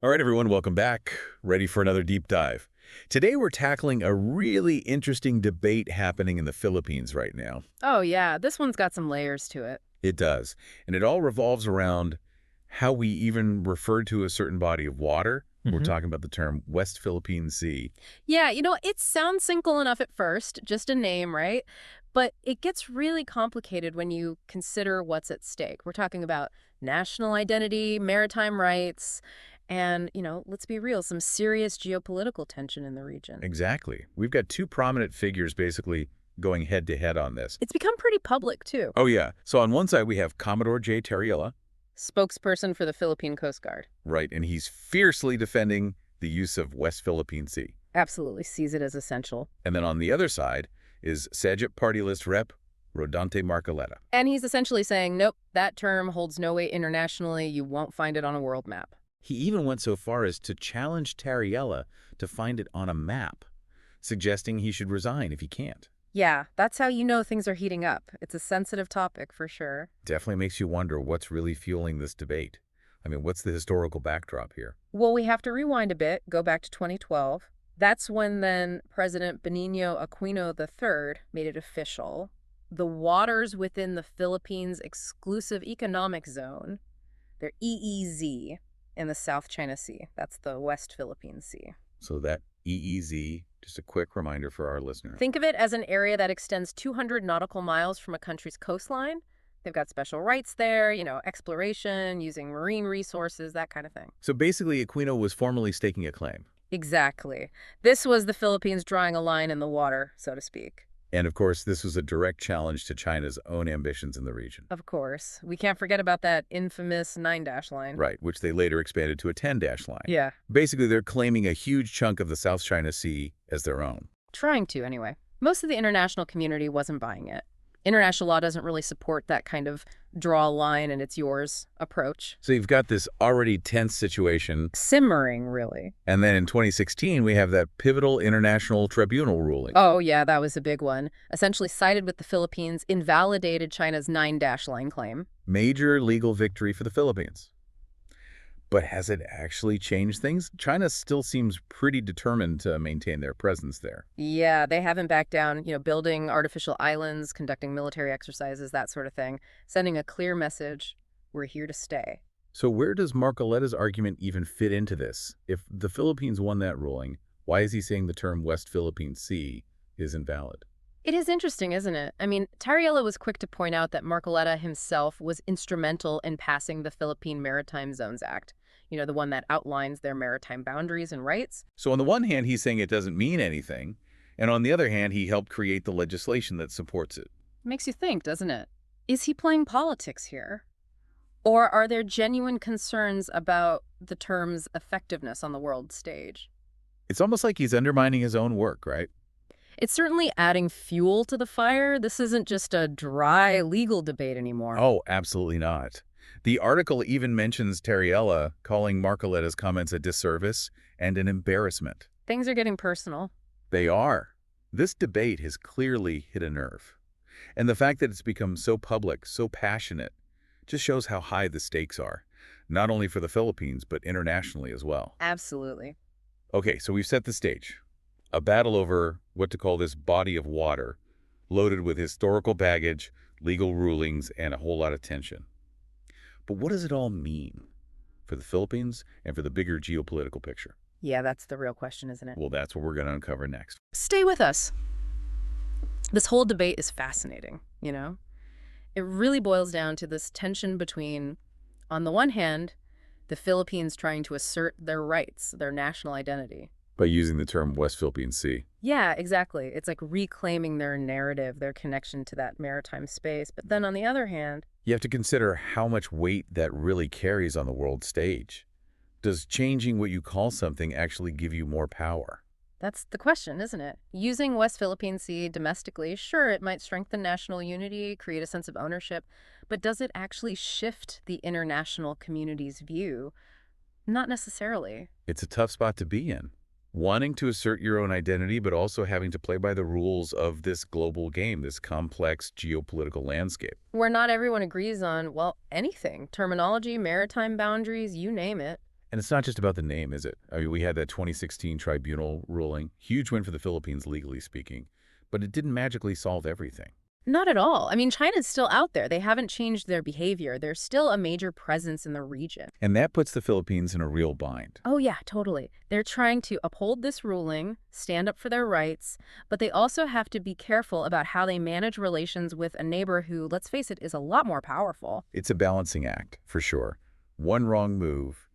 All right, everyone, welcome back. Ready for another deep dive. Today, we're tackling a really interesting debate happening in the Philippines right now. Oh, yeah, this one's got some layers to it. It does. And it all revolves around how we even refer to a certain body of water. We're hmm talking about the term West Philippine Sea. Yeah, it sounds simple enough at first, just a name, right? But it gets really complicated when you consider what's at stake. We're talking about national identity, maritime rights, and, let's be real, some serious geopolitical tension in the region. Exactly. We've got two prominent figures basically going head to head on this. It's become pretty public, too. Oh, yeah. So on one side, we have Commodore J. Terriella, Spokesperson for the Philippine Coast Guard. right? And he's fiercely defending the use of West Philippine Sea. Absolutely sees it as essential. And then on the other side is Sajip Party List Rep. Rodante Marcoleta. And he's essentially saying, nope, that term holds no weight internationally. You won't find it on a world map. He even went so far as to challenge Terriella to find it on a map, suggesting he should resign if he can't. Yeah, that's how you know things are heating up. It's a sensitive topic for sure. Definitely makes you wonder what's really fueling this debate. I mean, what's the historical backdrop here? Well, we have to rewind a bit, go back to 2012. That's when then President Benigno Aquino III made it official. The waters within the Philippines' exclusive economic zone, they're EEZ in the South China Sea. That's the West Philippine Sea. So that EEZ, just a quick reminder for our listener. Think of it as an area that extends 200 nautical miles from a country's coastline. They've got special rights there, exploration, using marine resources, that kind of thing. So basically, Aquino was formally staking a claim. Exactly. This was the Philippines drawing a line in the water, so to speak. And of course, this was a direct challenge to China's own ambitions in the region. Of course. We can't forget about that infamous 9-line. Right, which they later expanded to a 10-line. Yeah. Basically, they're claiming a huge chunk of the South China Sea as their own. Trying to, anyway. Most of the international community wasn't buying it. International law doesn't really support that kind of draw a line and it's yours approach. So you've got this already tense situation. Simmering, really. And then in 2016, we have that pivotal international tribunal ruling. Oh, yeah, that was a big one. Essentially sided with the Philippines, invalidated China's 9-line claim. Major legal victory for the Philippines. But has it actually changed things? China still seems pretty determined to maintain their presence there. Yeah, they haven't backed down, building artificial islands, conducting military exercises, that sort of thing, sending a clear message, we're here to stay. So where does Marcoleta's argument even fit into this? If the Philippines won that ruling, why is he saying the term West Philippine Sea is invalid? It is interesting, isn't it? I mean, Tariella was quick to point out that Marcoleta himself was instrumental in passing the Philippine Maritime Zones Act, the one that outlines their maritime boundaries and rights. So on the one hand, he's saying it doesn't mean anything, and on the other hand, he helped create the legislation that supports it. Makes you think, doesn't it? Is he playing politics here? Or are there genuine concerns about the term's effectiveness on the world stage? It's almost like he's undermining his own work, right? It's certainly adding fuel to the fire. This isn't just a dry legal debate anymore. Oh, absolutely not. The article even mentions Terriella calling Marcoleta's comments a disservice and an embarrassment. Things are getting personal. They are. This debate has clearly hit a nerve. And the fact that it's become so public, so passionate, just shows how high the stakes are, not only for the Philippines, but internationally as well. Absolutely. Okay, so we've set the stage. A battle over what to call this body of water, loaded with historical baggage, legal rulings, and a whole lot of tension. But what does it all mean for the Philippines and for the bigger geopolitical picture? Yeah, that's the real question, isn't it? Well, that's what we're going to uncover next. Stay with us. This whole debate is fascinating, It really boils down to this tension between, on the one hand, the Philippines trying to assert their rights, their national identity. By using the term West Philippine Sea. Yeah, exactly. It's like reclaiming their narrative, their connection to that maritime space. But then on the other hand, You have to consider how much weight that really carries on the world stage. Does changing what you call something actually give you more power? that's the question, isn't it? Using West Philippine Sea domestically, sure, it might strengthen national unity, create a sense of ownership, but does it actually shift the international community's view? Not necessarily. It's a tough spot to be in. Wanting to assert your own identity, but also having to play by the rules of this global game, this complex geopolitical landscape. Where not everyone agrees on, well, anything. Terminology, maritime boundaries, you name it. And it's not just about the name, is it? I mean, we had that 2016 tribunal ruling, huge win for the Philippines, legally speaking, but it didn't magically solve everything. Not at all. I mean, China's still out there. They haven't changed their behavior. They're still a major presence in the region. And that puts the Philippines in a real bind. Oh, yeah, totally. They're trying to uphold this ruling, stand up for their rights, but they also have to be careful about how they manage relations with a neighbor who, let's face it, is a lot more powerful. It's a balancing act, for sure. One wrong move,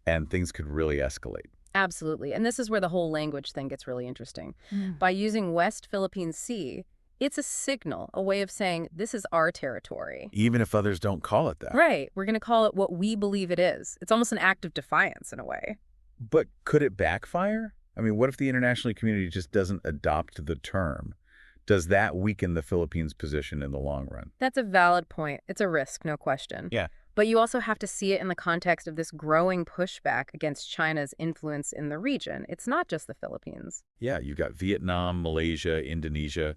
and things could really escalate. Absolutely. And this is where the whole language thing gets really interesting. Mm. By using West Philippine Sea, it's a signal, a way of saying, this is our territory. Even if others don't call it that. Right. We're going to call it what we believe it is. It's almost an act of defiance in a way. But could it backfire? I mean, what if the international community just doesn't adopt the term? Does that weaken the Philippines' position in the long run? That's a valid point. It's a risk, no question. Yeah. But you also have to see it in the context of this growing pushback against China's influence in the region. It's not just the Philippines. Yeah, you've got Vietnam, Malaysia, Indonesia,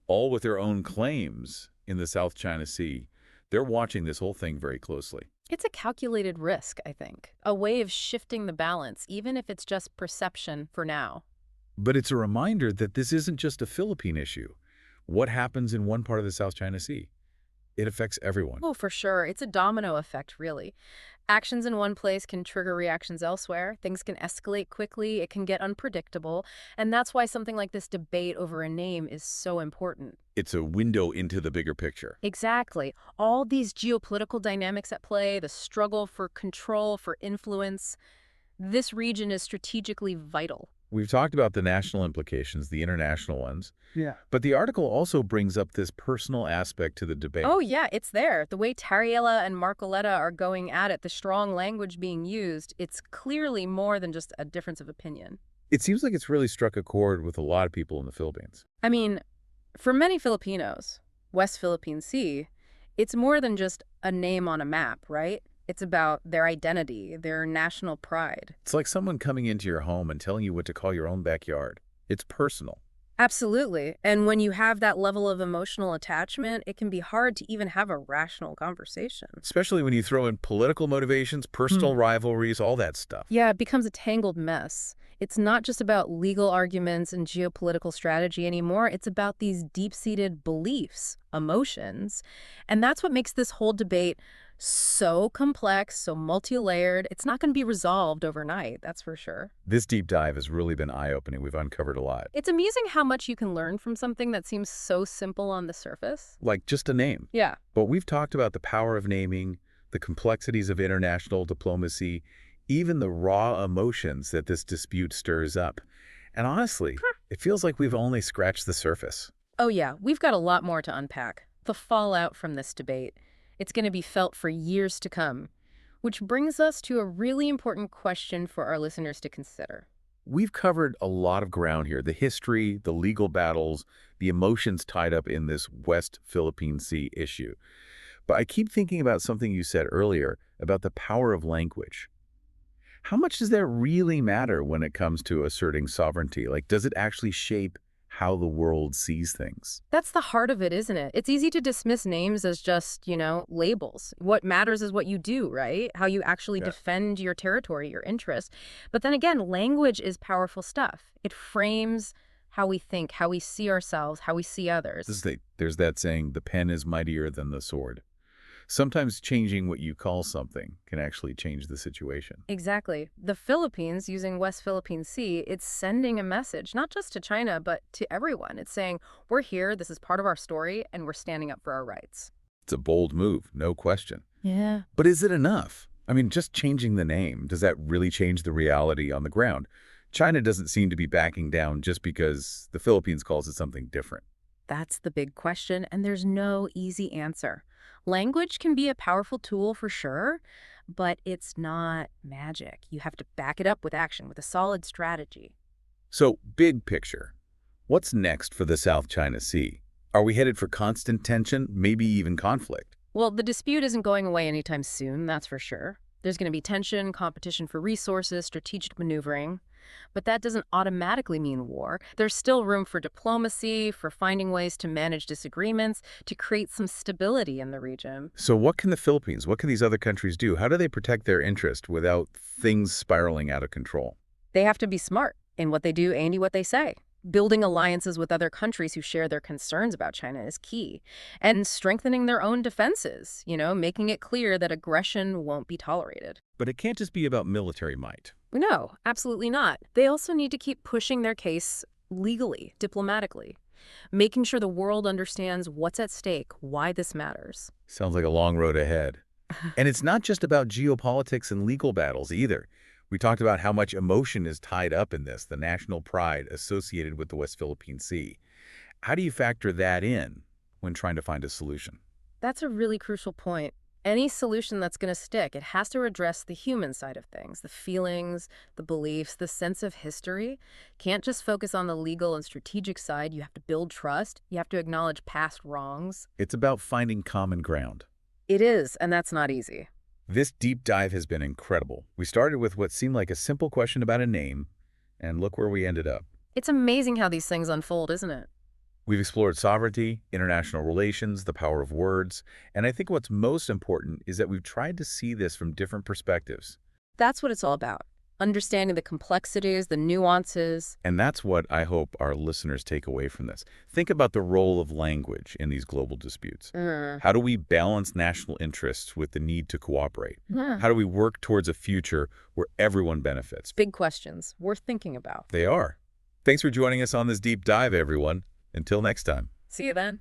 all with their own claims in the South China Sea. They're watching this whole thing very closely. It's a calculated risk, I think. A way of shifting the balance, even if it's just perception for now. But it's a reminder that this isn't just a Philippine issue. What happens in one part of the South China Sea? It affects everyone. Oh, for sure. It's a domino effect, really. Actions in one place can trigger reactions elsewhere. Things can escalate quickly. It can get unpredictable. And that's why something like this debate over a name is so important. It's a window into the bigger picture. Exactly. All these geopolitical dynamics at play, the struggle for control, for influence. This region is strategically vital. We've talked about the national implications, the international ones. Yeah. But the article also brings up this personal aspect to the debate. Oh, yeah, it's there. The way Territorial and Marcoleta are going at it, the strong language being used, it's clearly more than just a difference of opinion. It seems like it's really struck a chord with a lot of people in the Philippines. I mean, for many Filipinos, West Philippine Sea, it's more than just a name on a map, right? It's about their identity, their national pride. It's like someone coming into your home and telling you what to call your own backyard. It's personal. Absolutely. And when you have that level of emotional attachment, it can be hard to even have a rational conversation. Especially when you throw in political motivations, personal rivalries, all that stuff. Yeah, it becomes a tangled mess. It's not just about legal arguments and geopolitical strategy anymore. It's about these deep-seated beliefs, emotions. And that's what makes this whole debate so complex, so multi-layered. It's not going to be resolved overnight, that's for sure. This deep dive has really been eye-opening. We've uncovered a lot. It's amusing how much you can learn from something that seems so simple on the surface. Like just a name. Yeah. But we've talked about the power of naming, the complexities of international diplomacy, even the raw emotions that this dispute stirs up. And honestly, it feels like we've only scratched the surface. Oh yeah, we've got a lot more to unpack. The fallout from this debate. It's going to be felt for years to come. Which brings us to a really important question for our listeners to consider. We've covered a lot of ground here, the history, the legal battles, the emotions tied up in this West Philippine Sea issue. But I keep thinking about something you said earlier about the power of language. How much does that really matter when it comes to asserting sovereignty? Like, does it actually shape how the world sees things? That's the heart of it, isn't it? It's easy to dismiss names as just, labels. What matters is what you do, right? How you actually defend your territory, your interests. But then again, language is powerful stuff. It frames how we think, how we see ourselves, how we see others. There's that saying, the pen is mightier than the sword. Sometimes changing what you call something can actually change the situation. Exactly. The Philippines, using West Philippine Sea, it's sending a message, not just to China, but to everyone. It's saying, we're here, this is part of our story, and we're standing up for our rights. It's a bold move, no question. Yeah. But is it enough? I mean, just changing the name, does that really change the reality on the ground? China doesn't seem to be backing down just because the Philippines calls it something different. That's the big question, and there's no easy answer. Language can be a powerful tool for sure, but it's not magic. You have to back it up with action, with a solid strategy. So, big picture. What's next for the South China Sea? Are we headed for constant tension, maybe even conflict? Well, the dispute isn't going away anytime soon, that's for sure. There's going to be tension, competition for resources, strategic maneuvering. But that doesn't automatically mean war. There's still room for diplomacy, for finding ways to manage disagreements, to create some stability in the region. So what can the Philippines, what can these other countries do? How do they protect their interest without things spiraling out of control? They have to be smart in what they do and what they say. Building alliances with other countries who share their concerns about China is key. And strengthening their own defenses, making it clear that aggression won't be tolerated. But it can't just be about military might. No, absolutely not. They also need to keep pushing their case legally, diplomatically, making sure the world understands what's at stake, why this matters. Sounds like a long road ahead. And it's not just about geopolitics and legal battles either. We talked about how much emotion is tied up in this, the national pride associated with the West Philippine Sea. How do you factor that in when trying to find a solution? That's a really crucial point. Any solution that's going to stick, it has to address the human side of things, the feelings, the beliefs, the sense of history. Can't just focus on the legal and strategic side. You have to build trust. You have to acknowledge past wrongs. It's about finding common ground. It is, and that's not easy. This deep dive has been incredible. We started with what seemed like a simple question about a name, and look where we ended up. It's amazing how these things unfold, isn't it? We've explored sovereignty, international relations, the power of words, and I think what's most important is that we've tried to see this from different perspectives. That's what it's all about. Understanding the complexities, the nuances. And that's what I hope our listeners take away from this. Think about the role of language in these global disputes. How do we balance national interests with the need to cooperate? How do we work towards a future where everyone benefits? Big questions worth thinking about. They are. Thanks for joining us on this deep dive, everyone. Until next time. See you then.